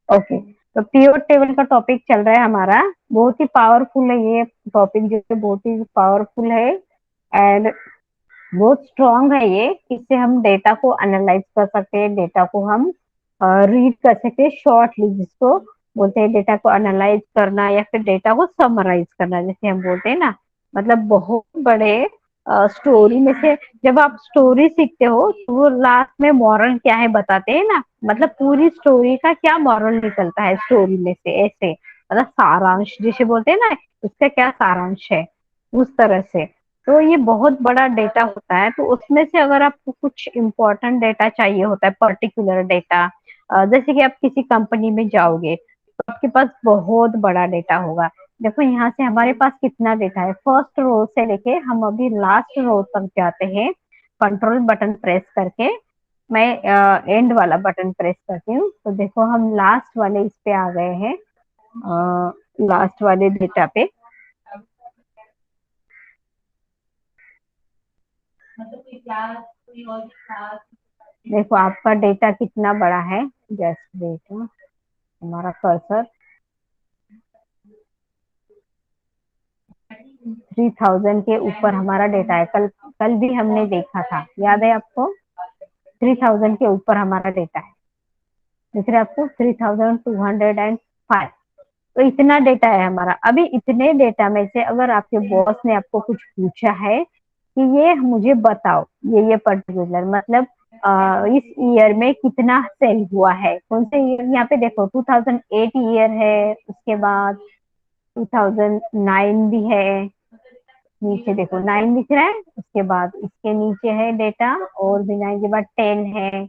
Okay, तो PO table का topic चल रहा है हमारा। बहुत ही पावरफुल है ये टॉपिक, जो है बहुत ही पावरफुल है एंड बहुत स्ट्रांग है ये। इससे हम डेटा को एनालाइज कर सकते हैं, डेटा को हम रीड कर सकते हैं शॉर्टली, जिसको बोलते हैं डेटा को एनालाइज करना या फिर डेटा को समराइज करना, जैसे हम बोलते हैं ना। मतलब बहुत बड़े स्टोरी में से जब आप स्टोरी सीखते हो तो वो लास्ट में मॉरल क्या है बताते हैं ना। मतलब पूरी स्टोरी का क्या मॉरल निकलता है स्टोरी में से, ऐसे मतलब सारांश जिसे बोलते हैं ना, इसका क्या सारांश है, उस तरह से। तो ये बहुत बड़ा डेटा होता है, तो उसमें से अगर आपको कुछ इम्पोर्टेंट डेटा चाहिए होता है, पर्टिकुलर डेटा, जैसे कि आप किसी कंपनी में जाओगे तो आपके पास बहुत बड़ा डेटा होगा। देखो यहाँ से हमारे पास कितना डेटा है, फर्स्ट रो से लेके हम अभी लास्ट रो तक जाते हैं। कंट्रोल बटन प्रेस करके मैं एंड वाला बटन प्रेस करती हूँ, तो देखो हम लास्ट वाले इस पे आ गए हैं, लास्ट वाले डेटा पे। देखो आपका डेटा कितना बड़ा है, जस्ट देखो हमारा कर्सर 3000 के ऊपर हमारा डेटा है। कल कल भी हमने देखा था, याद है आपको? 3000 के ऊपर हमारा डेटा है। दिख रहा है आपको? 3205। तो इतना डेटा है हमारा। अभी इतने डेटा में से अगर आपके बॉस ने आपको कुछ पूछा है कि ये मुझे बताओ, ये पर्टिकुलर मतलब इस ईयर में कितना सेल हुआ है, कौन से ईयर, यहाँ पे देखो 2008 ईयर है, उसके बाद 2009 भी है, नीचे देखो 9 दिख रहा है, उसके बाद इसके नीचे है डेटा और भी 9 के बाद 10 है,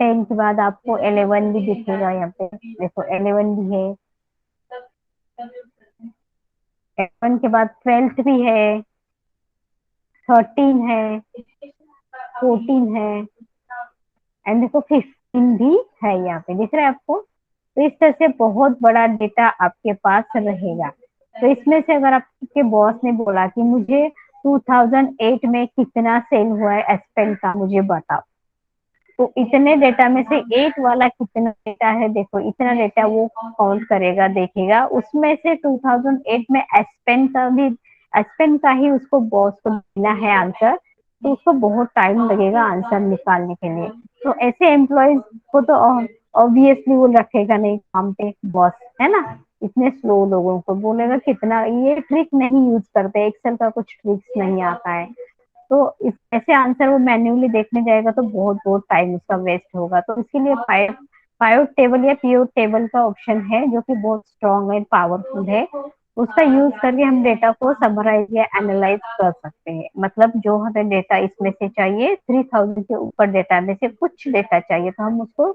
10 के बाद आपको 11 भी दिखेगा, यहाँ पे देखो 11 भी है, 11 के बाद 12 भी है, 13 है, 14 है एंड देखो 15 भी है, यहाँ पे दिख रहा है आपको? तो इस तरह से बहुत बड़ा डेटा आपके पास रहेगा। तो इसमें से अगर आपके बॉस ने बोला कि मुझे 2008 में कितना सेल हुआ है एस्पेन का, मुझे बताओ, तो इतने डेटा में से 8 वाला कितना डेटा है, देखो इतना डेटा वो काउंट करेगा, देखेगा, उसमें से 2008 में एस्पेन का भी, एस्पेन का ही उसको बॉस को देना है आंसर, तो उसको बहुत टाइम लगेगा आंसर निकालने के लिए। तो ऐसे एम्प्लॉयज को तो ऑब्वियसली वो रखेगा नहीं काम पे, बॉस है ना। इतने स्लो लोगों को बोलेगा कितना, ये ट्रिक नहीं यूज करते, एक्सेल का कुछ ट्रिक्स नहीं आता है। तो इस ऐसे आंसर वो मैन्युअली देखने जाएगा तो बहुत बहुत टाइम उसका वेस्ट होगा। तो इसके लिए पाइवट टेबल या पीओ टेबल का ऑप्शन है, जो कि बहुत स्ट्रॉन्ग एंड पावरफुल है। उसका यूज करके हम डेटा को समराइज या एनालाइज कर सकते हैं। मतलब जो हमें डेटा इसमें से चाहिए, 3000 के ऊपर डेटा में से कुछ डेटा चाहिए, तो हम उसको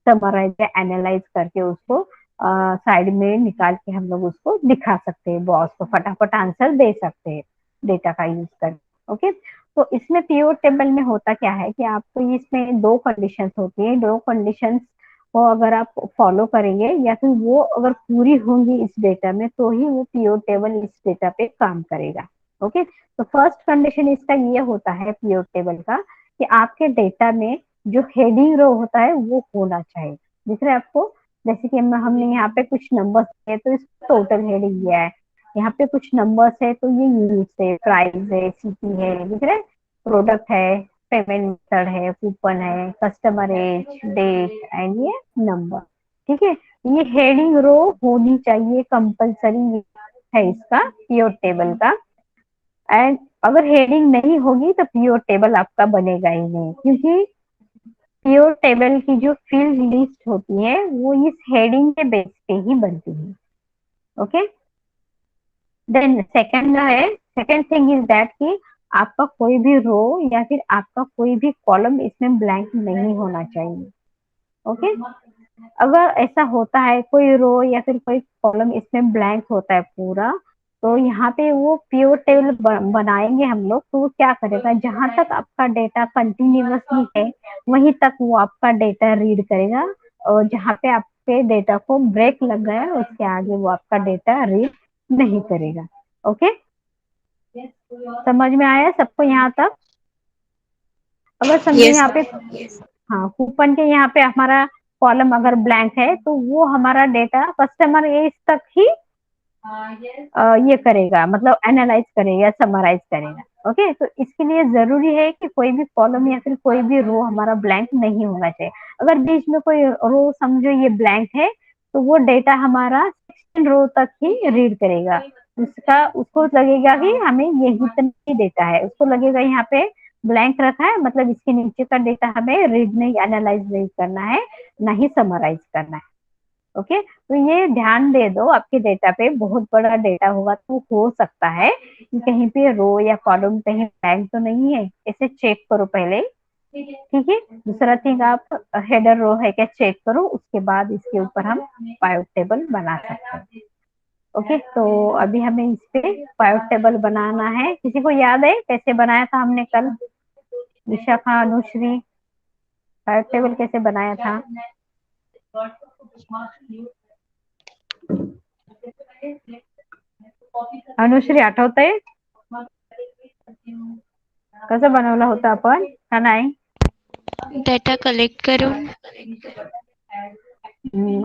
समराइज या एनालाइज करके उसको साइड में निकाल के हम लोग उसको दिखा सकते हैं, बॉस को फटाफट आंसर दे सकते हैं डेटा का यूज करके। ओके, तो इसमें पीओ टेबल में होता क्या है कि आपको इसमें दो कंडीशंस होती है, दो कंडीशंस को अगर आप फॉलो करेंगे या फिर वो अगर पूरी होंगी इस डेटा में, तो ही वो पीओ टेबल इस डेटा पे काम करेगा। ओके, तो फर्स्ट कंडीशन इसका ये होता है पीओ टेबल का, कि आपके डेटा में जो हेडिंग रो होता है वो होना चाहिए। दिख रहा है आपको? जैसे कि हमने यहाँ पे कुछ नंबर्स है तो इसको टोटल हेडिंग दिया है, यहाँ पे कुछ नंबर्स है तो ये यूनिट्स है, प्राइस है, सिटी है, दिख रहा है, प्रोडक्ट है, पेमेंट मेथड है, कूपन है, कस्टमर एज, डेट एंड ये नंबर। ठीक है, ये हेडिंग रो होनी चाहिए, कंपलसरी है इसका पीओ टेबल का। एंड अगर हेडिंग नहीं होगी तो पीओ टेबल आपका बनेगा ही नहीं, क्योंकि पीओ टेबल की जो फील्ड लिस्ट होती है वो इस हेडिंग के बेस पे ही बनती है। ओके, देन सेकंड है, सेकंड थिंग इज दैट कि आपका कोई भी रो या फिर आपका कोई भी कॉलम इसमें ब्लैंक नहीं होना चाहिए। ओके, अगर ऐसा होता है कोई रो या फिर कोई कॉलम इसमें ब्लैंक होता है पूरा, तो यहाँ पे वो पीओ टेबल बनाएंगे हम लोग, तो वो क्या करेगा, जहां तक आपका डेटा कंटिन्यूअसली है वहीं तक वो आपका डेटा रीड करेगा, और जहाँ पे आपके डेटा को ब्रेक लग गया है उसके आगे वो आपका डेटा रीड नहीं करेगा। ओके, समझ में आया सबको यहाँ तक? अगर समझे यस यहाँ पे, यस। हाँ, कूपन के यहाँ पे हमारा कॉलम अगर ब्लैंक है तो वो हमारा डेटा कस्टमर एज तक ही ये करेगा, मतलब एनालाइज करेगा, समराइज करेगा। ओके, तो इसके लिए जरूरी है कि कोई भी कॉलम या फिर कोई भी रो हमारा ब्लैंक नहीं होना चाहिए। अगर बीच में कोई रो समझो ये ब्लैंक है तो वो डेटा हमारा 16 रो तक ही रीड करेगा। उसका उसको लगेगा कि हमें यही इतना डेटा है, उसको लगेगा यहाँ पे ब्लैंक रखा है मतलब इसके नीचे का डेटा हमें रीड नहीं, एनालाइज नहीं करना है, ना ही समराइज करना है। ओके, तो ये ध्यान दे दो, आपके डेटा पे बहुत बड़ा डेटा होगा तो हो सकता है कि कहीं पे रो या कॉलम कहीं ब्लैंक तो नहीं है, इसे चेक करो पहले। ठीक है, दूसरा थिंग आप हेडर रो है क्या चेक करो, उसके बाद इसके ऊपर हम पाइवट टेबल बना सकते हैं। ओके, तो अभी हमें इस पे पाइवट टेबल बनाना है। किसी को याद है कैसे बनाया था हमने कल? विशाखा, अनुश्री, पाइवट टेबल कैसे बनाया था? अनुश्री आठवतंय कसं बनवलं होतं आपण का नाही? डेटा कलेक्ट करून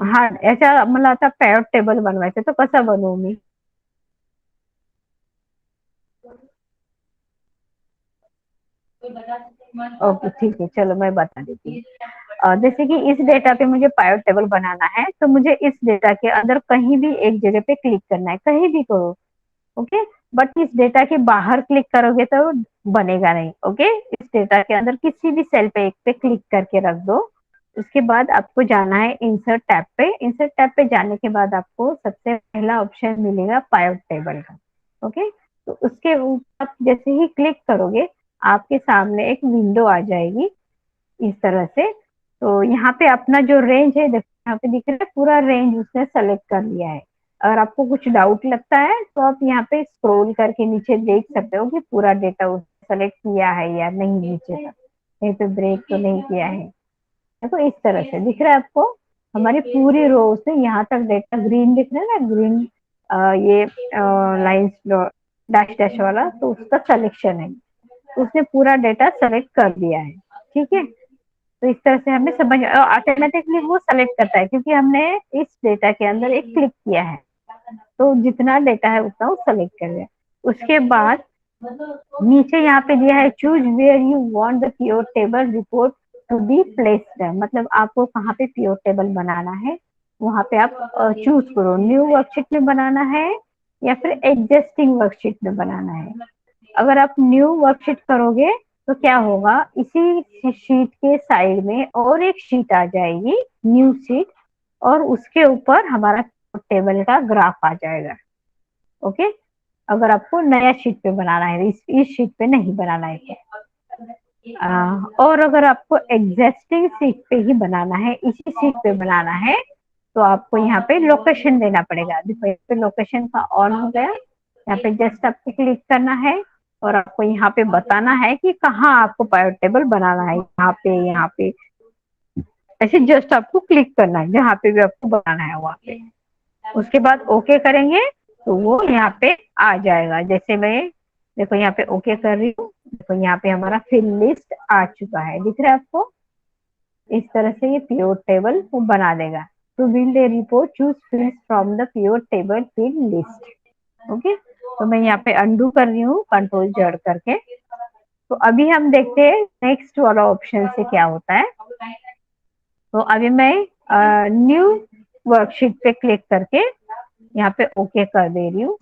हा, याच्या मला आता पाइवट टेबल बनवायचं, तर कसं बनवू मी? ओके ठीक है, चलो मैं बता देती हूँ। जैसे कि इस डेटा पे मुझे पाइवट टेबल बनाना है, तो मुझे इस डेटा के अंदर कहीं भी एक जगह पे क्लिक करना है, कहीं भी करो। ओके, बट इस डेटा के बाहर क्लिक करोगे तो बनेगा नहीं। ओके, इस डेटा के अंदर किसी भी सेल पे एक पे क्लिक करके रख दो। उसके बाद आपको जाना है इंसर्ट टैब पे। इंसर्ट टैब पे जाने के बाद आपको सबसे पहला ऑप्शन मिलेगा पाइवट टेबल का। ओके, तो उसके ऊपर आप जैसे ही क्लिक करोगे आपके सामने एक विंडो आ जाएगी इस तरह से। तो यहाँ पे अपना जो रेंज है देखो, यहाँ पे दिख रहा है पूरा रेंज उसने सेलेक्ट कर लिया है। अगर आपको कुछ डाउट लगता है तो आप यहाँ पे स्क्रॉल करके नीचे देख सकते हो कि पूरा डेटा उसने सेलेक्ट किया है या नहीं, नीचे तक कहीं पे ब्रेक तो नहीं किया है। देखो इस तरह से दिख रहा है आपको, हमारी पूरी रो से यहाँ तक डेटा ग्रीन दिख रहा है ना, ग्रीन ये लाइन्स डैश डैश वाला, तो उसका सिलेक्शन है, उसने पूरा डेटा सेलेक्ट कर दिया है। ठीक है, तो इस तरह से हमें समझ ऑटोमेटिकली वो सेलेक्ट करता है क्योंकि हमने इस डेटा के अंदर एक क्लिक किया है, तो जितना डेटा है उतना वो सेलेक्ट कर दिया। उसके बाद नीचे यहाँ पे दिया है choose where you want the PO table report to be placed, मतलब आपको कहाँ पे पीओ टेबल बनाना है वहां पे आप चूज करो, न्यू वर्कशीट में बनाना है या फिर एग्जिस्टिंग वर्कशीट में बनाना है। अगर आप न्यू वर्कशीट करोगे तो क्या होगा, इसी शीट के साइड में और एक शीट आ जाएगी, न्यू शीट, और उसके ऊपर हमारा टेबल का ग्राफ आ जाएगा। ओके, अगर आपको नया शीट पे बनाना है, इस शीट पे नहीं बनाना है तो। और अगर आपको एग्जिस्टिंग शीट पे ही बनाना है, इसी शीट पे बनाना है, तो आपको यहाँ पे लोकेशन देना पड़ेगा। देखो यहाँ पे लोकेशन का ऑन हो गया, यहाँ पे जस्ट आपको क्लिक करना है और आपको यहाँ पे बताना है कि कहाँ आपको पाइवट टेबल बनाना है, यहाँ पे, यहाँ पे, ऐसे जस्ट आपको क्लिक करना है जहाँ पे भी आपको बनाना है वहां पे। उसके बाद ओके करेंगे तो वो यहाँ पे आ जाएगा। जैसे मैं देखो यहाँ पे ओके कर रही हूँ, देखो यहाँ पे हमारा फिल लिस्ट आ चुका है, दिख रहा है आपको? इस तरह से ये पीओ टेबल वो बना देगा। To build a report choose fields from the PO table field list. Okay, तो मैं यहाँ पे अंडू कर रही हूँ कंट्रोल जेड करके। तो अभी हम देखते हैं नेक्स्ट वाला ऑप्शन से क्या होता है। तो अभी मैं न्यू वर्कशीट पे क्लिक करके यहाँ पे ओके कर दे रही हूँ।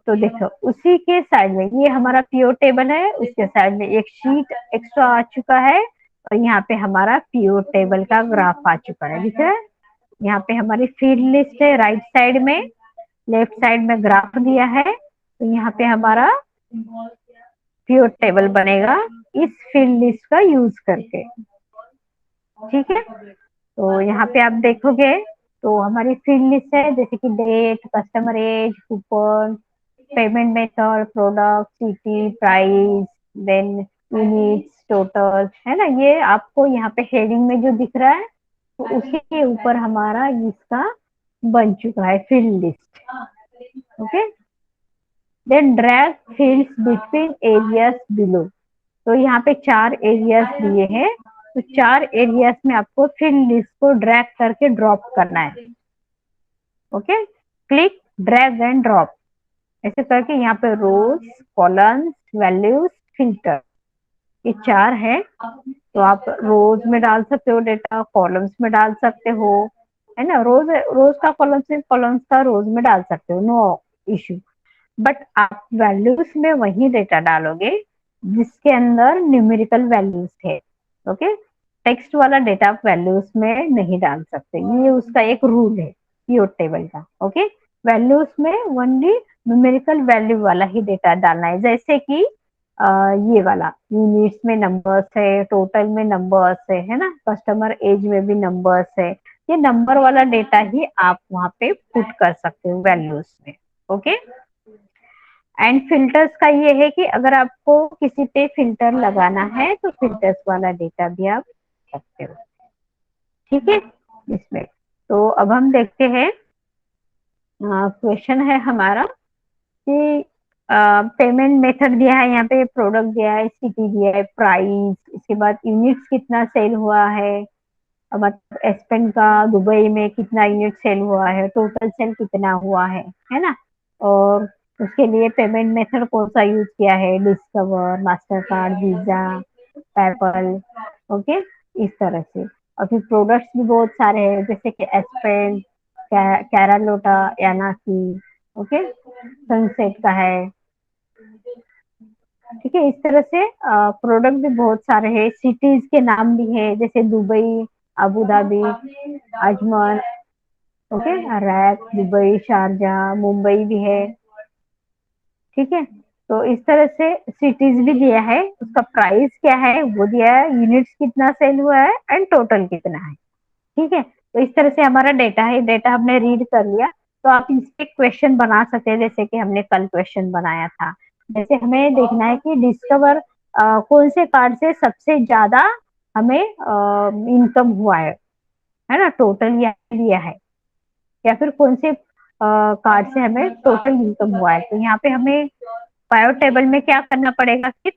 तो देखो उसी के साइड में ये हमारा पीओ टेबल है, उसके साइड में एक शीट एक्स्ट्रा आ चुका है और यहाँ पे हमारा पीओ टेबल का ग्राफ आ चुका है, दिख रहा है? यहाँ पे हमारी फील्ड लिस्ट है राइट साइड में, लेफ्ट साइड में ग्राफ दिया है, तो यहाँ पे हमारा पीओ टेबल बनेगा इस फील्ड लिस्ट का यूज करके। ठीक है, तो यहाँ पे आप देखोगे तो हमारी फील्ड लिस्ट है, जैसे कि date, customer age, coupon, payment method, product, city, price, then units, total, है ना? ये आपको यहाँ पे हेडिंग में जो दिख रहा है तो उसी के ऊपर हमारा इसका बन चुका है field list. Okay, then drag fields between areas below. तो यहाँ पे 4 एरियाज दिए हैं, तो 4 एरियाज में आपको फिर लिस्ट को ड्रैग करके ड्रॉप करना है। Okay, click, drag and drop, ऐसे करके यहाँ पे रोज, कॉलम्स, वैल्यूज, फिल्टर, ये 4 है। तो आप रोज में डाल सकते हो डेटा, कॉलम्स में डाल सकते हो, है ना। रोज रोज का कॉलम से कॉलम्स का रोज में डाल सकते हो, नो इश्यू। बट आप वैल्यूज में वही डेटा डालोगे जिसके अंदर न्यूमेरिकल वैल्यूज है। ओके, टेक्स्ट वाला डेटा आप वैल्यूज में नहीं डाल सकते, ये उसका एक रूल है पीओ टेबल का। ओके, वैल्यूज में ओनली न्यूमेरिकल वैल्यू वाला ही डेटा डालना है, जैसे कि ये वाला यूनिट्स में नंबर्स है, टोटल में नंबर्स है ना, कस्टमर एज में भी नंबर्स है, ये नंबर वाला डेटा ही आप वहां पे पुट कर सकते हो वैल्यूज में। ओके, एंड फिल्टर्स का ये है कि अगर आपको किसी पे फिल्टर लगाना है तो फिल्टर्स वाला डेटा भी आप सकते हो। ठीक है, इसमें तो अब हम देखते हैं, क्वेश्चन है हमारा कि पेमेंट मेथड दिया है, यहाँ पे प्रोडक्ट दिया है, सिटी दिया है, प्राइस, इसके बाद यूनिट्स कितना सेल हुआ है, मतलब एस्पेन का दुबई में कितना यूनिट सेल हुआ है, टोटल सेल कितना हुआ है ना। और उसके लिए पेमेंट मेथड कौन सा यूज किया है, discover, master card, visa, PayPal. Okay, इस तरह से। और फिर प्रोडक्ट्स भी बहुत सारे हैं, जैसे कि एस्पेन, कैरालोटा, यानासी, ओके, सनसेट का है। ठीक है, इस तरह से प्रोडक्ट भी बहुत सारे हैं, सिटीज के नाम भी है, जैसे Dubai, Abu Dhabi, Ajman, okay, rack, Dubai, Sharjah, Mumbai भी है। ठीक है, तो इस तरह से सिटीज भी दिया है, उसका प्राइस क्या है वो दिया है, यूनिट्स कितना सेल हुआ है एंड टोटल कितना है। ठीक है, तो इस तरह से हमारा डेटा है, डेटा हमने रीड कर लिया। तो आप इस पे क्वेश्चन बना सकते हैं, जैसे कि हमने कल क्वेश्चन बनाया था। जैसे हमें देखना है कि डिस्कवर कौन से कार्ड से सबसे ज्यादा हमें इनकम हुआ है ना, टोटल लिया है, या फिर कौन से कार्ड से हमें टोटल इनकम हुआ है। तो यहाँ पे हमें बायो टेबल में क्या करना पड़ेगा कि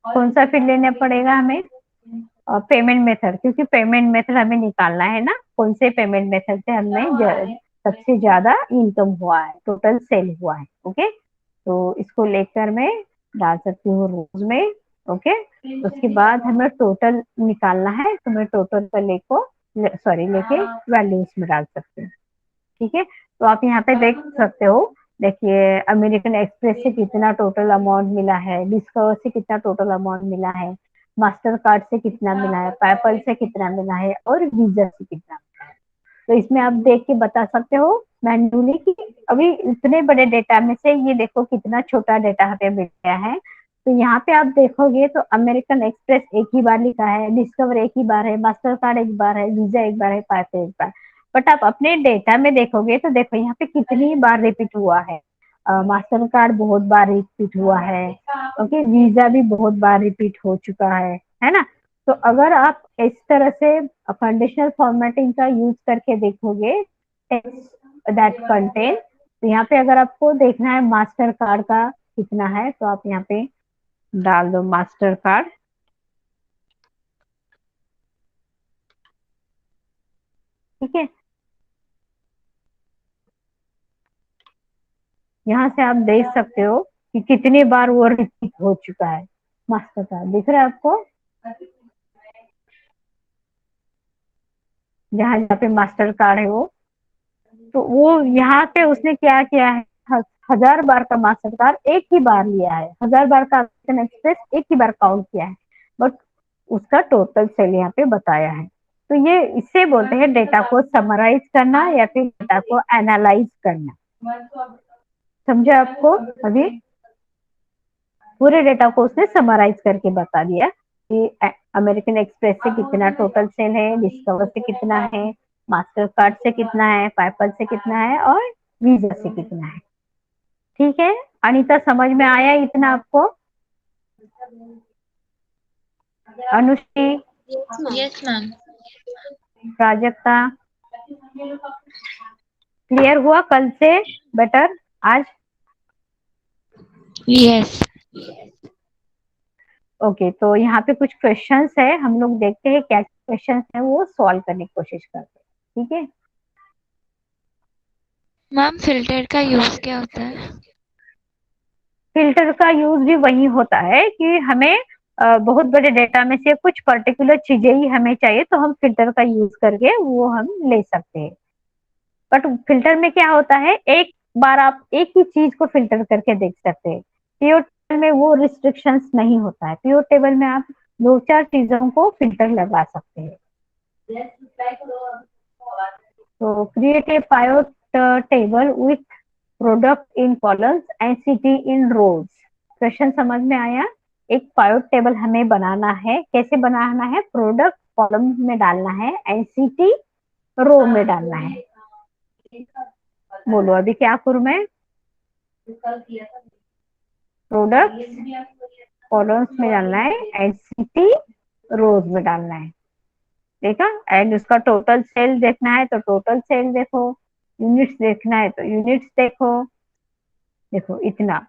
कौन सा फील्ड लेना पड़ेगा हमें, पेमेंट मेथड, क्योंकि पेमेंट मेथड हमें निकालना है ना, कौन से पेमेंट मेथड से हमें सबसे ज्यादा इनकम हुआ है, टोटल सेल हुआ है। ओके, तो इसको लेकर मैं डाल सकती हूँ रोज में। ओके, उसके बाद हमें टोटल निकालना है, तो मैं टोटल का लेके वैल्यूज में डाल सकती हूँ। ठीक है, तो आप यहाँ पे देख सकते हो, देखिए अमेरिकन एक्सप्रेस से कितना टोटल अमाउंट मिला है, डिस्कवर से कितना टोटल अमाउंट मिला है, मास्टर कार्ड से कितना मिला है, पेपल से कितना मिला है, और वीजा से कितना मिला है। तो इसमें आप देख के बता सकते हो मैन्युअली कि अभी इतने बड़े डेटा में से ये देखो कितना छोटा डेटा हमें मिल गया है। तो यहाँ पे आप देखोगे तो अमेरिकन एक्सप्रेस एक ही बार लिखा है, डिस्कवर एक ही बार है, मास्टर कार्ड एक बार है, वीजा एक बार है, पेपल एक बार। बट आप अपने डेटा में देखोगे तो देखो यहाँ पे कितनी बार रिपीट हुआ है, मास्टर कार्ड बहुत बार रिपीट हुआ है, ओके, वीजा भी बहुत बार रिपीट हो चुका है ना। तो अगर आप इस तरह से कंडीशनल फॉर्मेटिंग का यूज करके देखोगे टेक्स्ट दैट कंटेन, तो यहाँ पे अगर आपको देखना है मास्टर कार्ड का कितना है, तो आप यहाँ पे डाल दो मास्टर कार्ड। ठीक है, यहाँ से आप देख सकते हो कि कितनी बार वो रिपीट हो चुका है, मास्टर कार्ड दिख रहा है आपको, जहाँ जहाँ पे मास्टर कार्ड है वो, तो वो यहाँ पे उसने क्या किया है, 1000 बार का मास्टर कार्ड एक ही बार लिया है, 1000 बार का अमेरिकन एक्सप्रेस एक ही बार काउंट किया है, बट उसका टोटल सेल यहाँ पे बताया है। तो ये इससे बोलते हैं डेटा को समराइज करना या फिर डेटा को एनालाइज करना। समझे आपको, अभी पूरे डेटा को उसने समराइज करके बता दिया कि अमेरिकन एक्सप्रेस से कितना टोटल सेल है, डिस्कवर से कितना है, मास्टर कार्ड से कितना है, पेपल से कितना है, और वीजा से कितना है। ठीक है अनीता, समझ में आया इतना आपको? Anushree, yes ma'am. Prajakta, clear हुआ कल से बेटर आज? यस। ओके, तो यहाँ पे कुछ क्वेश्चंस है, हम लोग देखते हैं क्या क्वेश्चंस है, वो सॉल्व करने की कोशिश करते हैं, ठीक है। मैम फिल्टर का यूज क्या होता है? फिल्टर का यूज भी वही होता है कि हमें बहुत बड़े डेटा में से कुछ पर्टिकुलर चीजें ही हमें चाहिए, तो हम फिल्टर का यूज करके वो हम ले सकते हैं। बट फिल्टर में क्या होता है, एक बार आप एक ही चीज को फिल्टर करके देख सकते हैं। प्योर टेबल में वो रिस्ट्रिक्शंस नहीं होता है, प्योर टेबल में आप दो चार चीजों को फिल्टर लगा सकते हैं। तो create a pivot table with product in columns and city in rows. Question समझ में आया? एक पायोट टेबल हमें बनाना है, कैसे बनाना है, प्रोडक्ट कॉलम में डालना है एंड सिटी रो में डालना है। बोलो अभी क्या करूं मैं? प्रोडक्ट कॉलम्स में डालना है एंड सिटी रोज में डालना है, देखा। एंड उसका टोटल सेल देखना है तो टोटल सेल देखो, यूनिट्स देखना है तो यूनिट्स देखो। देखो इतना,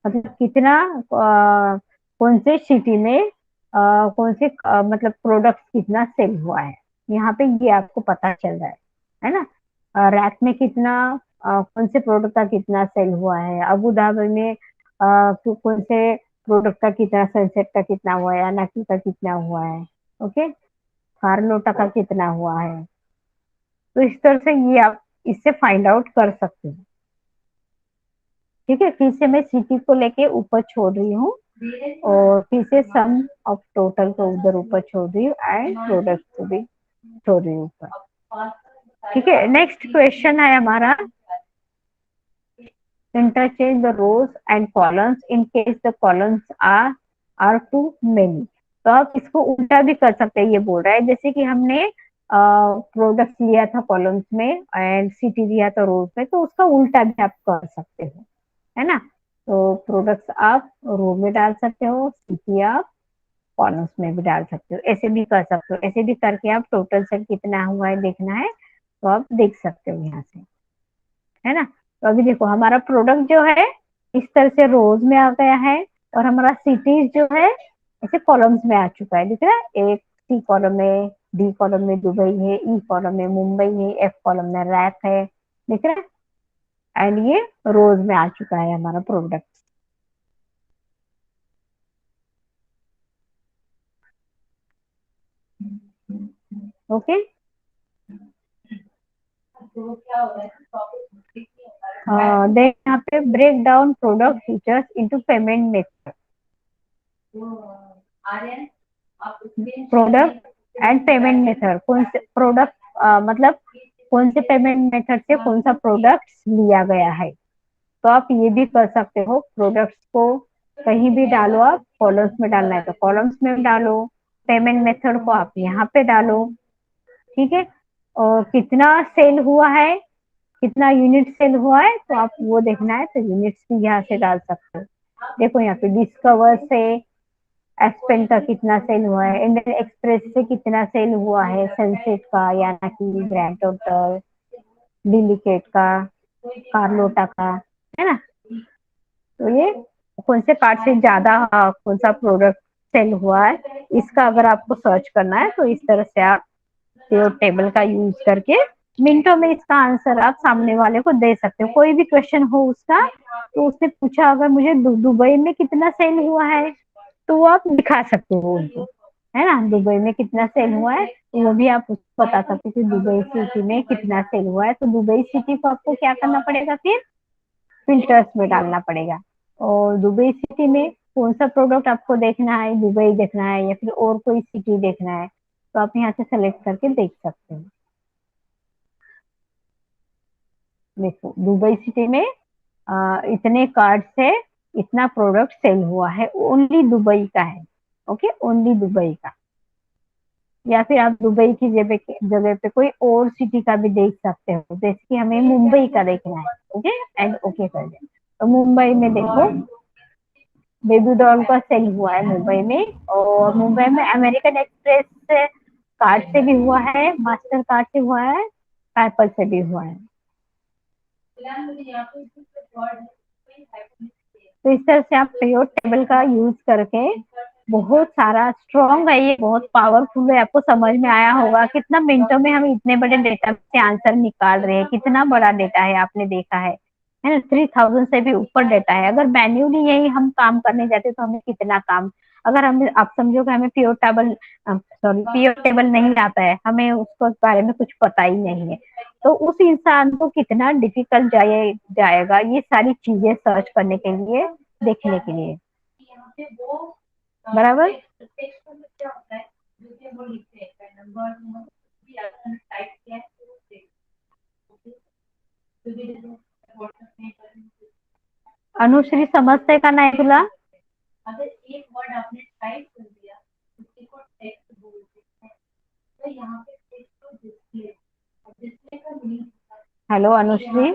मतलब कितना कौन से सिटी में कौन से मतलब प्रोडक्ट कितना सेल हुआ है, यहाँ पे ये आपको पता चल रहा है ना। रैक में कितना कौन से प्रोडक्ट का कितना सेल हुआ है, अबू धाबी में कौन से प्रोडक्ट का कितना, सनसेट का कितना हुआ है, अनाकी का कितना हुआ है, ओके, खारलोटा का कितना हुआ है। तो इस तरह से ये आप इससे फाइंड आउट कर सकते हैं, ठीक है। फिर से मैं सिटी को लेके ऊपर छोड़ रही हूँ और फिर से सम ऑफ टोटल को उधर ऊपर छोड़ रही हूँ एंड प्रोडक्ट को भी छोड़ रही हूँ ऊपर, ठीक है। नेक्स्ट क्वेश्चन है हमारा, interchange the rows and columns in case the columns are too many. तो आप इसको उल्टा भी कर सकते हैं, ये बोल रहा है जैसे कि हमने प्रोडक्ट लिया था कॉलम्स में एंड सिटी लिया था रोज में, तो उसका उल्टा भी आप कर सकते हो, है ना। तो प्रोडक्ट्स आप रो में डाल सकते हो, सिटी आप कॉलम्स में भी डाल सकते हो, ऐसे भी कर सकते हो। ऐसे भी करके आप टोटल सेल कितना हुआ है देखना है तो आप देख सकते हो यहाँ से, है ना। तो अभी देखो हमारा प्रोडक्ट जो है इस तरह से रोज में आ गया है और हमारा सिटीज जो है ऐसे कॉलम्स में आ चुका है, दिख रहा है। एक सी कॉलम में, डी कॉलम में दुबई है, ई कॉलम में मुंबई है, एफ कॉलम में रैक है, दिख रहा है। एंड ये रोज में आ चुका है हमारा प्रोडक्ट, ओके। देन यहाँ पे break down product features into payment method, product and payment method, कौन से प्रोडक्ट मतलब कौन से पेमेंट मेथड से कौन सा प्रोडक्ट लिया गया है। तो आप ये भी कर सकते हो, प्रोडक्ट्स को कहीं भी डालो, आप कॉलम्स में डालना है तो कॉलम्स में डालो, पेमेंट मेथड को आप यहाँ पे डालो, ठीक है। और कितना सेल हुआ है, कितना यूनिट सेल हुआ है, तो आप वो देखना है तो यूनिट्स भी यहाँ से डाल सकते हो। देखो यहाँ पे डिस्कवर से एस्पेन का कितना सेल हुआ है, इंडियन एक्सप्रेस से कितना सेल हुआ है, सनसेट का या ना कि ग्रैंड होटल, डिलीकेट का, कार्लोटा का, है ना। तो ये कौन से कार्ड से ज्यादा कौन सा प्रोडक्ट सेल हुआ है, इसका अगर आपको सर्च करना है तो इस तरह से आप टेबल का यूज करके मिनटों में इसका आंसर आप सामने वाले को दे सकते हो। कोई भी क्वेश्चन हो उसका, तो उसने पूछा अगर मुझे दुबई में कितना सेल हुआ है, तो वो आप दिखा सकते हो उनको, है ना। दुबई में कितना सेल हुआ है तो वो भी आप उसको बता सकते हो कि दुबई सिटी में कितना सेल हुआ है। तो दुबई सिटी को आपको क्या करना पड़ेगा, फिर फिल्टर्स में डालना पड़ेगा। और दुबई सिटी में कौन सा प्रोडक्ट आपको देखना है, दुबई देखना है या फिर और कोई सिटी देखना है, तो आप यहाँ से सेलेक्ट करके देख सकते हो। देखो दुबई सिटी में इतने कार्ड से इतना प्रोडक्ट सेल हुआ है, ओनली दुबई का है, ओके, ओनली दुबई का। या फिर आप दुबई की जगह पे कोई और सिटी का भी देख सकते हो, जैसे कि हमें मुंबई का देखना है, ओके, एंड ओके कर दें। तो मुंबई में देखो बेबी डॉल का सेल हुआ है मुंबई में, और मुंबई में अमेरिकन एक्सप्रेस से कार्ड से भी हुआ है, मास्टर कार्ड से हुआ है, पेपल से भी हुआ है। तो इस तरह से आप पीरियड टेबल का यूज करके बहुत सारा स्ट्रॉन्ग है, ये बहुत पावरफुल है। आपको समझ में आया होगा कितना मिनटों में हम इतने बड़े डेटा से आंसर निकाल रहे हैं, कितना बड़ा डेटा है, आपने देखा है ना। 3000 से भी ऊपर डेटा है। अगर मैन्युअली यही हम काम करने जाते तो हमें कितना काम, अगर हमें, आप समझोगे हमें पीरियड टेबल नहीं आता है, हमें उसको बारे में कुछ पता ही नहीं है, तो उस इंसान को कितना डिफिकल्ट जाएगा ये सारी चीजें सर्च करने के लिए, देखने के लिए। बराबर। अनुश्री समजते का नाही तुला? हेलो अनुश्री।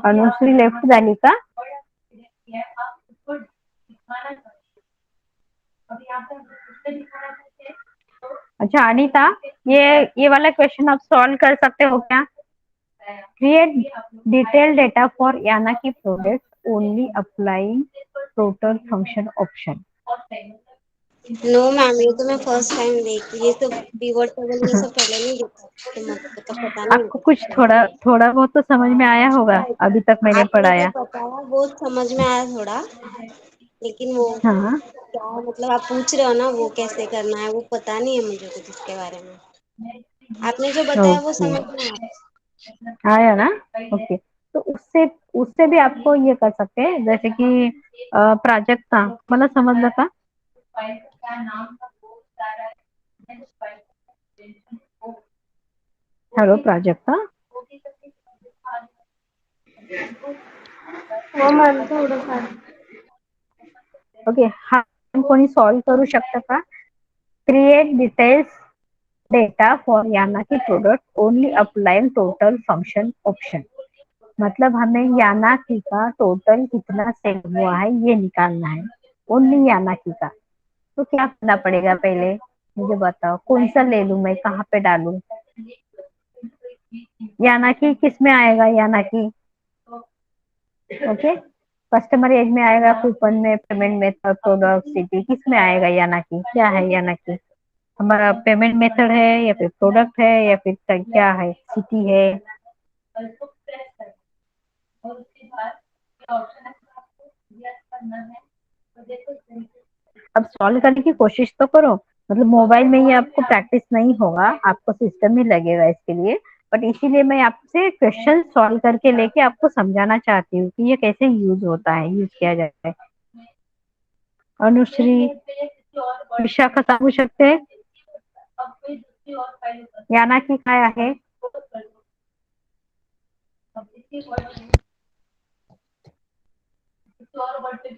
अनुश्री लेफ्ट झाली का? अच्छा अनीता, ये वाला क्वेश्चन आप सॉल्व कर सकते हो क्या? क्रिएट डिटेल डेटा फॉर यानाकी product only applying total function option. No ma'am, ये तो मैं फर्स्ट टाइम देख, ये सब पिवट टेबल ये सब पहले नहीं देखा, तो मतलब पता नहीं आपको होगा। कुछ थोड़ा बहुत तो समझ में आया होगा अभी तक मैंने आपने जो पढ़ाया। बताया वो समझ में आया थोड़ा, लेकिन वो हाँ क्या मतलब आप पूछ रहे हो ना वो कैसे करना है, वो पता नहीं है मुझे कुछ इसके बारे में। आपने जो बताया वो ओके, समझ में आया। आया ना? ओके, तो उससे उससे भी आपको ये कर सकते हैं, जैसे कि प्राजक्ता मला समजलं का? हेलो प्राजक्ता। हो मॅम थोडंफार. ओके, हा कोणी सॉल्व करू शकतं का? क्रिएट डिटेल्स डेटा फॉर यानाकी product only applying total function option. मतलब हमें यानाकी का टोटल कितना सेल हुआ है ये निकालना है, ओनली यानाकी का। तो क्या करना पड़ेगा पहले मुझे बताओ, कौन सा ले लूं मैं, कहाँ पे डालूं? यानाकी किस में आएगा? यानाकी ओके, कस्टमर एज में आएगा, कूपन में, पेमेंट मेथड, प्रोडक्ट, सिटी, किस में आएगा यानाकी? क्या है यानाकी? हमारा पेमेंट मेथड है या फिर प्रोडक्ट है या फिर क्या है, सिटी है? अब सॉल्व करने की कोशिश तो करो, मतलब मोबाइल में ही आपको प्रैक्टिस नहीं होगा, आपको सिस्टम ही लगेगा इसके लिए। बट इसीलिए मैं आपसे क्वेश्चन सॉल्व करके लेके आपको समझाना चाहती हूँ कि ये कैसे यूज होता है, यूज किया जाता है। अनुश्री, विशाखा सांगू शकते यानाकी काय आहे?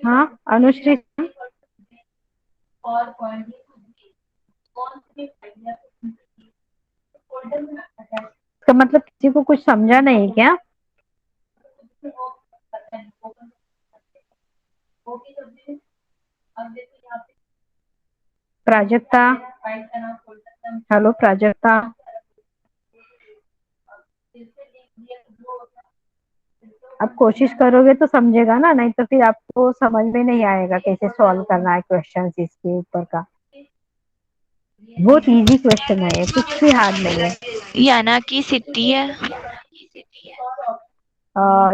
हाँ अनुश्री, इसका मतलब किसी को कुछ समझा नहीं क्या? प्राजक्ता, हेलो प्राजक्ता, आप कोशिश करोगे तो समझेगा ना, नहीं तो फिर आपको समझ में नहीं आएगा कैसे सॉल्व करना है क्वेश्चन इसके ऊपर का। बहुत इजी क्वेश्चन है, कुछ भी हार्ड नहीं है। यानाकी सिटी है।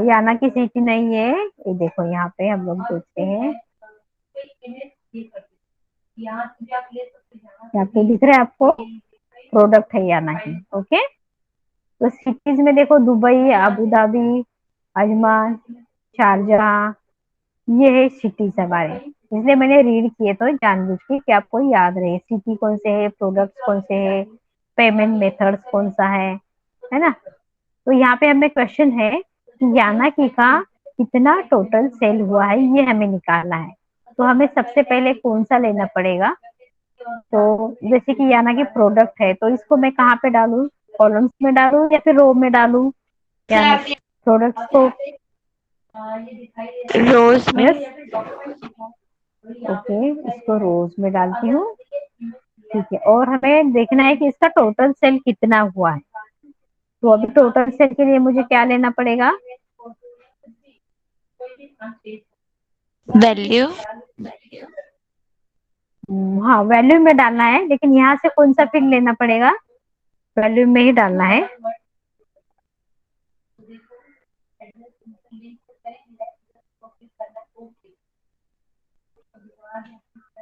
याना की सिटी नहीं है, ये देखो यहाँ पे हम लोग देखते हैं, यहाँ पे दिख रहा है आपको, प्रोडक्ट है याना की। ओके, तो सिटीज में देखो Dubai, Abu Dhabi, Ajman, Sharjah, ये है सिटीज हमारे। इसलिए मैंने रीड किए तो जानबूझ के कि आपको याद रहे सिटी कौन से है, प्रोडक्ट्स कौन से है, पेमेंट मेथड्स कौन सा है ना। तो यहाँ पे हमें क्वेश्चन है कि यानाकी का कितना टोटल सेल हुआ है ये हमें निकालना है। तो हमें सबसे पहले कौन सा लेना पड़ेगा? तो जैसे कि यानाकी प्रोडक्ट है, तो इसको मैं कहाँ पे डालूं? कॉलम्स में डालूं या फिर रो में डालूं? याना प्रोडक्ट्स को रोज में। यस, ओके, इसको रोज में डालती हूँ। ठीक है, और हमें देखना है कि इसका टोटल सेल कितना हुआ है। तो अभी टोटल सेल के लिए मुझे क्या लेना पड़ेगा? वैल्यू। हाँ, वैल्यू में डालना है, लेकिन यहाँ से कौन सा फील्ड लेना पड़ेगा? वैल्यू में ही डालना है।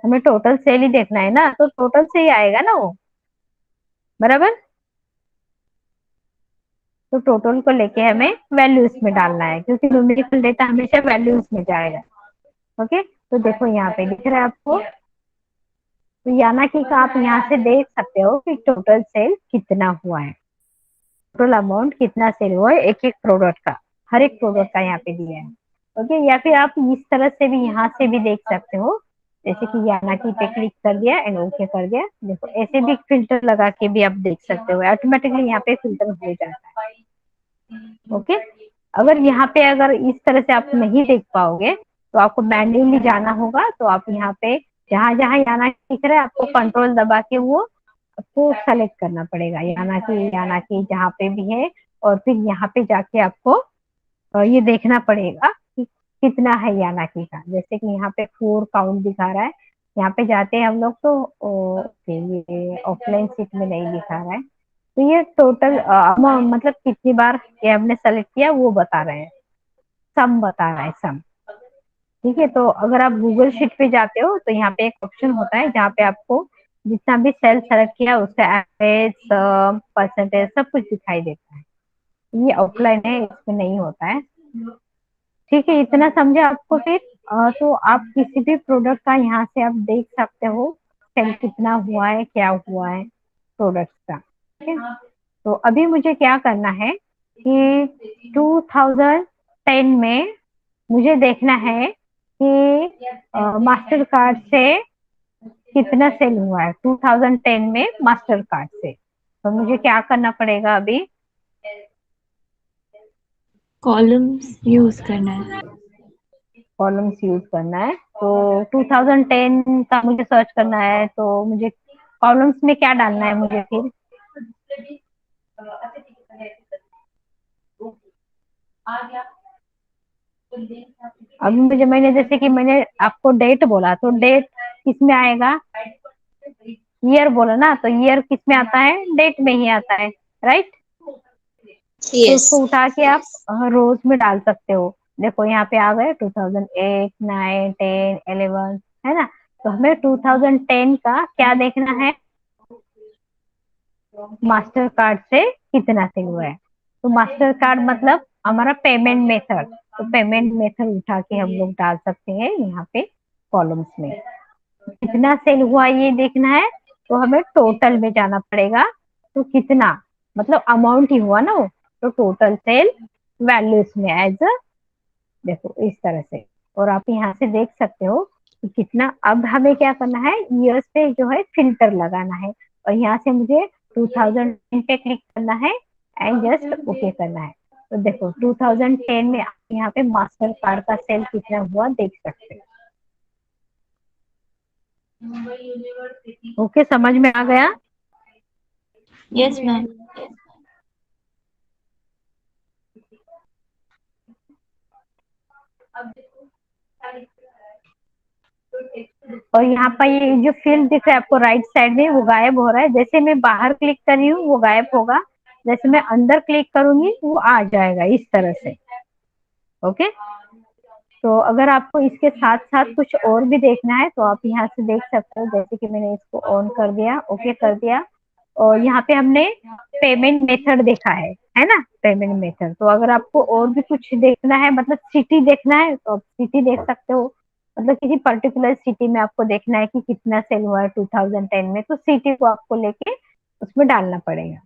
हमें टोटल सेल ही देखना है ना, तो टोटल से ही आएगा ना वो, बराबर। तो टोटल को लेके हमें वैल्यूज में डालना है, क्योंकि न्यूमेरिकल डेटा हमेशा वैल्यूज में जाएगा। ओके, तो देखो यहाँ पे दिख रहा है आपको, तो यानाकी का आप यहाँ से देख सकते हो कि टोटल सेल कितना हुआ है, टोटल अमाउंट कितना सेल हुआ है एक एक प्रोडक्ट का, हर एक प्रोडक्ट का यहाँ पे दिया है। ओके, या फिर आप इस तरह से भी यहाँ से भी देख सकते हो, जैसे कि यानाकी पे क्लिक कर दिया एंड ओके कर दिया। देखो ऐसे भी फिल्टर लगा के भी आप देख सकते हो, ऑटोमेटिकली यहाँ पे फिल्टर हो जाता है। ओके, अगर यहाँ पे अगर इस तरह से आप नहीं देख पाओगे तो आपको मैन्युअली जाना होगा। तो आप यहाँ पे जहां जहां यानाकी दिख रहा है आपको कंट्रोल दबा के वो आपको सेलेक्ट करना पड़ेगा, यानाकी जहाँ पे भी है, और फिर यहाँ पे जाके आपको ये देखना पड़ेगा कि कितना है यानाकी का। जैसे कि यहाँ पे 4 काउंट दिखा रहा है, यहाँ पे जाते हैं हम लोग तो ये ऑफलाइन सीट में नहीं दिखा रहा है, तो ये टोटल मतलब कितनी बार ये हमने सेलेक्ट किया वो बता रहे हैं, सम बता रहा है, सम। ठीक है, तो अगर आप गूगल शीट पे जाते हो तो यहाँ पे एक ऑप्शन होता है जहाँ पे आपको जितना भी सेल सेलेक्ट किया उसका एवरेज, सम, परसेंटेज सब कुछ दिखाई देता है। ये ऑफलाइन है, इसमें नहीं होता है। ठीक है, इतना समझे आपको फिर? तो आप किसी भी प्रोडक्ट का यहाँ से आप देख सकते हो सेल कितना हुआ है, क्या हुआ है प्रोडक्ट का। ठीक है, तो अभी मुझे क्या करना है कि 2010 में मुझे देखना है कि मास्टर कार्ड से कितना सेल हुआ है 2010 में मास्टर कार्ड से। तो मुझे क्या करना पड़ेगा अभी? कॉलम्स यूज करना है। कॉलम्स यूज करना है, तो 2010 का मुझे सर्च करना है, तो मुझे कॉलम्स में क्या डालना है मुझे फिर? अब मुझे, मैंने जैसे कि मैंने आपको डेट बोला, तो डेट किस में आएगा? ईयर बोला ना, तो ईयर किस में आता है? डेट में ही आता है, राइट। तो यस। उसको उठा के आप रोज में डाल सकते हो। देखो यहाँ पे आ गए 2008, 9, 10, 11, है ना। तो हमें 2010 का क्या देखना है? मास्टर कार्ड से कितना सेल हुआ है। तो मास्टर कार्ड मतलब हमारा पेमेंट मेथड, तो पेमेंट मेथड उठा के हम लोग डाल सकते हैं यहाँ पे कॉलम्स में। कितना सेल हुआ ये देखना है, तो हमें टोटल में जाना पड़ेगा। तो कितना मतलब अमाउंट ही हुआ ना वो, तो टोटल सेल वैल्यूज में एज अ, देखो इस तरह से। और आप यहाँ से देख सकते हो कि कितना। अब हमें क्या करना है, ईयर्स पे जो है फिल्टर लगाना है, और यहाँ से मुझे 2010 पे क्लिक करना है एंड जस्ट ओके करना है। तो देखो 2010 में आप यहाँ पे मास्टर कार्ड का सेल कितना हुआ देख सकते हो। ओके, समझ में आ गया? Yes ma'am. और यहाँ पर ये जो फील्ड दिख रहा है आपको राइट साइड में, वो गायब हो रहा है। जैसे मैं बाहर क्लिक कर रही हूँ वो गायब होगा, जैसे मैं अंदर क्लिक करूंगी वो आ जाएगा इस तरह से। ओके, तो अगर आपको इसके साथ साथ कुछ और भी देखना है तो आप यहाँ से देख सकते हो। जैसे कि मैंने इसको ऑन कर दिया, ओके कर दिया, और यहाँ पे हमने पेमेंट मेथड देखा है ना, पेमेंट मेथड। तो अगर आपको और भी कुछ देखना है, मतलब सिटी देखना है, तो आप सिटी देख सकते हो। मतलब किसी पर्टिकुलर सिटी में आपको देखना है कि कितना सेल हुआ है 2010 में, तो सिटी को आपको लेके उसमें डालना पड़ेगा।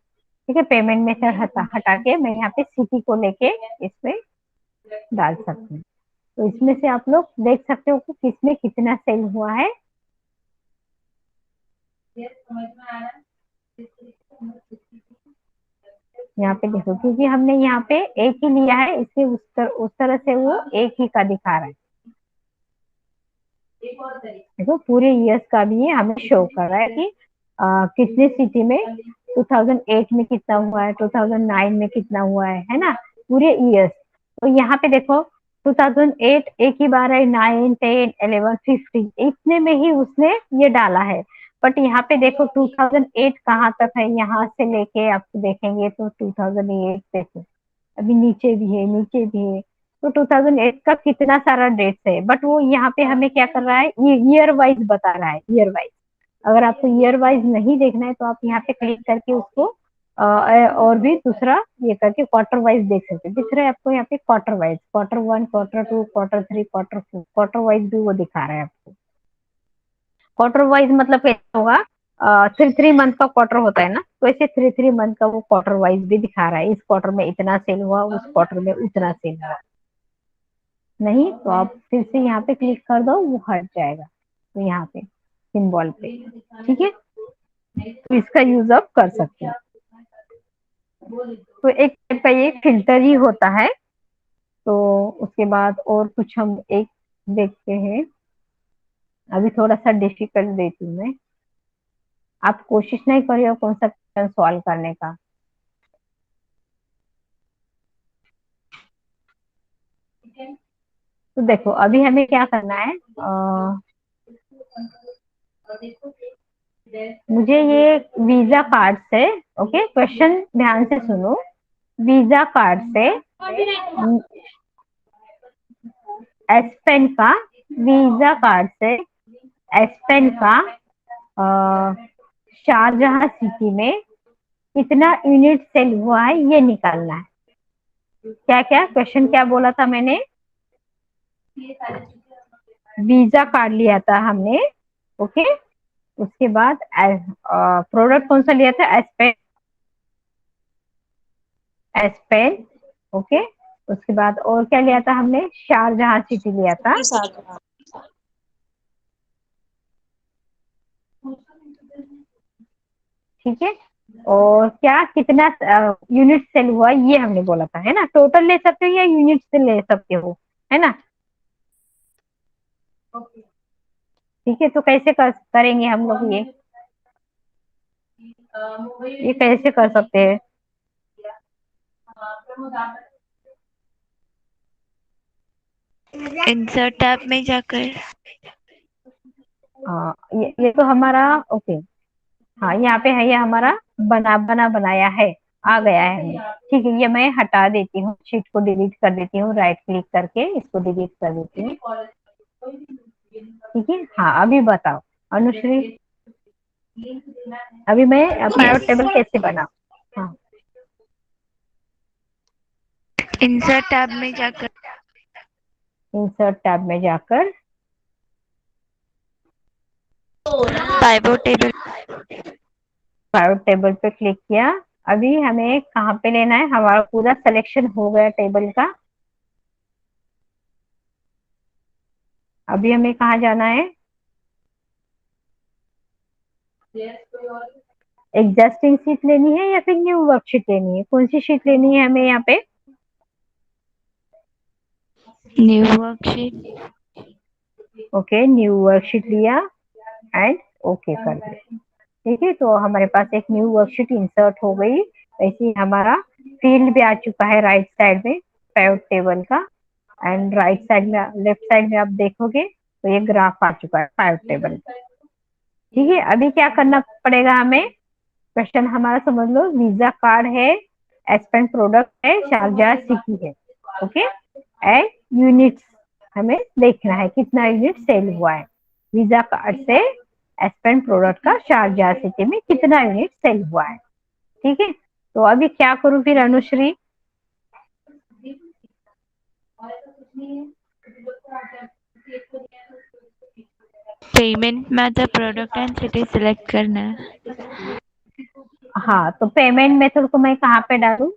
ठीक है, पेमेंट मेथड हटा के मैं यहाँ पे सिटी को लेके इसमें डाल सकती हूँ। तो इसमें से आप लोग देख सकते हो कि किसमें कितना सेल हुआ है। यहाँ पे देखो, क्योंकि हमने यहाँ पे एक ही लिया है इसलिए उस तरह से वो एक ही का दिखा रहा है। देखो पूरे ईयर्स का भी हमें शो कर रहा है कि कितने सिटी में 2008 में कितना हुआ है, 2009 में कितना हुआ है ना, पूरे ईयर्स। तो यहाँ पे देखो 2008 एक ही बार है, 9, 10, 11, 15 इतने में ही उसने ये डाला है। बट यहाँ पे देखो 2008 कहाँ तक है, यहाँ से लेके आप देखेंगे तो 2008 देखो, अभी नीचे भी है, नीचे भी है। तो 2008 का कितना सारा डेट्स है, बट वो यहाँ पे हमें क्या कर रहा है, ये ईयर वाइज बता रहा है, ईयर वाइज। अगर आपको ईयर वाइज नहीं देखना है तो आप यहाँ पे क्लिक करके उसको और भी दूसरा ये करके क्वार्टर वाइज देख सकते हैं। दिख रहा है आपको यहाँ पे quarter wise, Q1, Q2, Q3, Q4, quarter wise भी वो दिखा रहा है आपको। क्वार्टर वाइज मतलब कैसे होगा, 3 मंथ का क्वार्टर होता है ना, तो ऐसे 3 मंथ का वो क्वार्टर वाइज भी दिखा रहा है। इस क्वार्टर में इतना सेल हुआ, उस क्वार्टर में उतना सेल हुआ। नहीं तो आप फिर से यहाँ पे क्लिक कर दो, वो हट जाएगा। तो यहाँ पे सिंबल पे, ठीक है, तो इसका यूज आप कर सकते हैं। तो एक टाइप का ये फिल्टर ही होता है। तो उसके बाद और कुछ हम एक देखते हैं, अभी थोड़ा सा डिफिकल्ट देती हूँ मैं, आप कोशिश नहीं करिए कौन सा क्वेश्चन सॉल्व करने का। तो देखो अभी हमें क्या करना है, मुझे ये वीजा कार्ड से, ओके क्वेश्चन ध्यान से सुनो, वीजा कार्ड से एस पेन का, वीजा कार्ड से एस पेन का शारजहां सिटी में कितना यूनिट सेल हुआ है ये निकालना है। क्या क्या क्वेश्चन क्या बोला था मैंने, वीजा कार्ड लिया था हमने, ओके, उसके बाद प्रोडक्ट कौन सा लिया था, एस्पेन, एस्पेन, ओके, उसके बाद और क्या लिया था हमने, शारजहां सिटी लिया था, ठीक है। और क्या कितना यूनिट सेल हुआ ये हमने बोला था, है ना, टोटल ले सकते हो या यूनिट से ले सकते हो, है ना। ठीक है, तो कैसे करेंगे हम लोग ये कैसे कर सकते हैं। इंसर्ट टैब में जाकर। ये तो हमारा ओके, हाँ यहाँ पे है, ये हमारा बनाया है, आ गया है हमें। ठीक है, ये मैं हटा देती हूँ, शीट को डिलीट कर देती हूँ, राइट क्लिक करके इसको डिलीट कर देती हूँ। ठीक है, हाँ अभी बताओ अनुश्री, अभी मैं पाइवट टेबल कैसे बनाऊँ। हाँ इंसर्ट टैब में जाकर, इंसर्ट टैब में जाकर पाइवट टेबल, पाइवट टेबल पे क्लिक किया। अभी हमें कहाँ पे लेना है, हमारा पूरा सिलेक्शन हो गया टेबल का। अभी हमें कहाँ जाना है, एग्जिस्टिंग शीट लेनी है या फिर न्यू वर्कशीट लेनी है, कौन सी शीट लेनी है हमें यहाँ पे, new worksheet, okay new worksheet लिया एंड ओके कर दिया। ठीक है, तो हमारे पास एक न्यू वर्कशीट इंसर्ट हो गई। ऐसे ही हमारा फील्ड भी आ चुका है राइट साइड में पाइवट टेबल का, एंड राइट साइड में, लेफ्ट साइड में आप देखोगे तो ये ग्राफ आ चुका है पाइवट टेबल। ठीक है, अभी क्या करना पड़ेगा हमें, क्वेश्चन हमारा समझ लो, वीजा कार्ड है, एस्पेन प्रोडक्ट है, शारजाह सिटी है, ओके, एंड यूनिट्स हमें देखना है कितना यूनिट सेल हुआ है, वीजा कार्ड से एस्पेन प्रोडक्ट का शारजाह सिटी में कितना यूनिट सेल हुआ है। ठीक है, तो अभी क्या करूं फिर Anushree, payment method, product and city select करना है। हाँ तो पेमेंट मेथड को मैं कहाँ पे डालूं,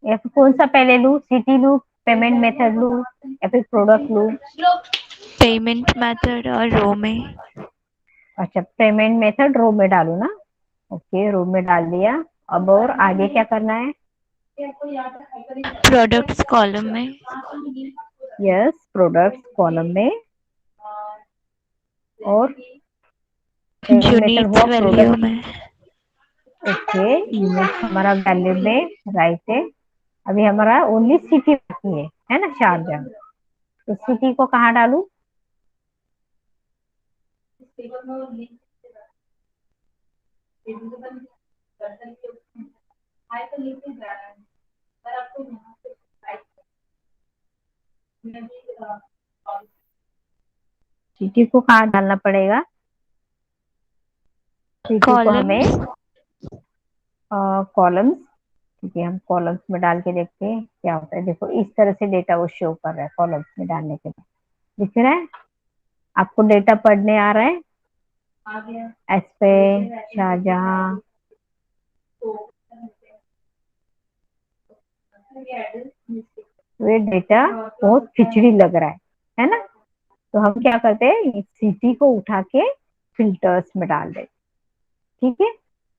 या फिर कौन सा पहले लूं, सिटी लूं, पेमेंट मेथड लूं या फिर प्रोडक्ट लूं। पेमेंट मेथड और रो में। अच्छा पेमेंट मेथड रो में डालू ना, ओके रो में डाल दिया। अब और आगे क्या करना है, प्रोडक्ट्स कॉलम में, यस प्रोडक्ट कॉलम में, और पेमेंट मेथड यूनिट्स हुआ वैल्यू प्रोडक्ट, में, ओके, यूनिट हमारा वैलिड में राइट है। अभी हमारा ओनली सिटी बाकी है ना, शारजा। तो सिटी को कहाँ डालू? सिटी को कहाँ डालना पड़ेगा? सिटी को हमें कॉलम्स। कॉलम्स, ठीक है, हम कॉलम्स में डाल के देखते हैं क्या होता है। देखो इस तरह से डेटा वो शो कर रहा है कॉलम्स में डालने के बाद। दिख रहा है आपको? डेटा पढ़ने आ रहा है? एस पे, शाहजहां, ये डेटा बहुत खिचड़ी लग रहा है ना? तो हम क्या करते हैं, सिटी को उठा के फिल्टर्स में डाल देते। ठीक है,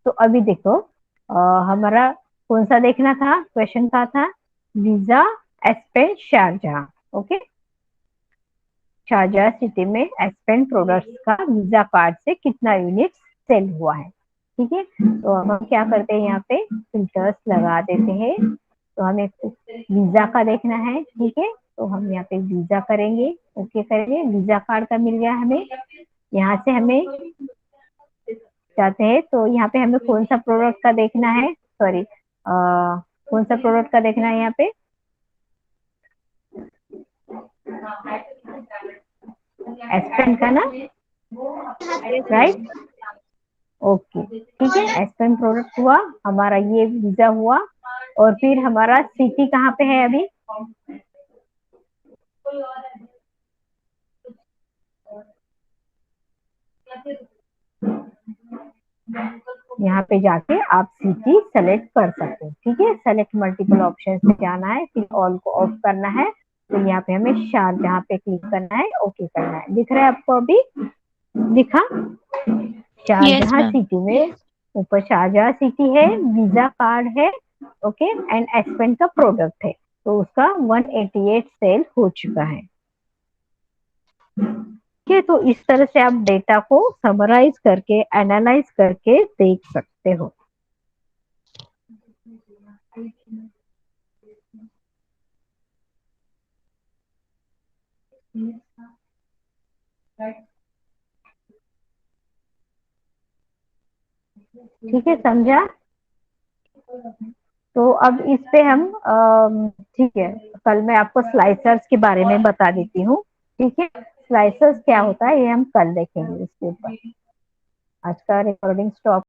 तो अभी देखो हमारा कौन सा देखना था, क्वेश्चन का था वीजा एस्पेन शारजहां। ओके, शारजहां सिटी में एस्पेन प्रोडक्ट्स का वीजा कार्ड से कितना यूनिट सेल हुआ है। ठीक है, तो अब हम क्या करते हैं, यहाँ पे फिल्टर्स लगा देते हैं। तो हमें वीजा का देखना है, ठीक है, तो हम यहाँ पे वीजा करेंगे, ओके करेंगे। वीजा कार्ड का मिल गया हमें, यहाँ से हमें जाते हैं तो यहाँ पे हमें कौन सा प्रोडक्ट का देखना है, सॉरी कौन सा प्रोडक्ट का देखना है यहाँ पे, एस्पेन का ना, राइट? ओके, ठीक है, एस्पेन प्रोडक्ट हुआ हमारा, ये वीजा हुआ। और फिर हमारा सिटी कहाँ पे है अभी? यहाँ पे जाके आप सिटी सेलेक्ट कर सकते हो। ठीक है, सेलेक्ट मल्टीपल ऑप्शन पे जाना है, फिर ऑल को ऑफ करना है। तो यहाँ पे हमें शारजहां पे क्लिक करना है, ओके करना है। दिख रहा है आपको अभी? दिखा? Yes शारजहां ma'am. सिटी में ऊपर शारजहां सिटी है, वीजा कार्ड है, ओके, एंड एस्पेन का प्रोडक्ट है। तो उसका 188 सेल हो चुका है। ठीक है, तो इस तरह से आप डेटा को समराइज करके, एनालाइज करके देख सकते हो। ठीक है, समझा? तो अब इस पे हम ठीक है, कल मैं आपको स्लाइसर्स के बारे में बता देती हूँ। ठीक है, स्लाइसर्स क्या होता है ये हम कल देखेंगे इसके ऊपर। आज का रिकॉर्डिंग स्टॉप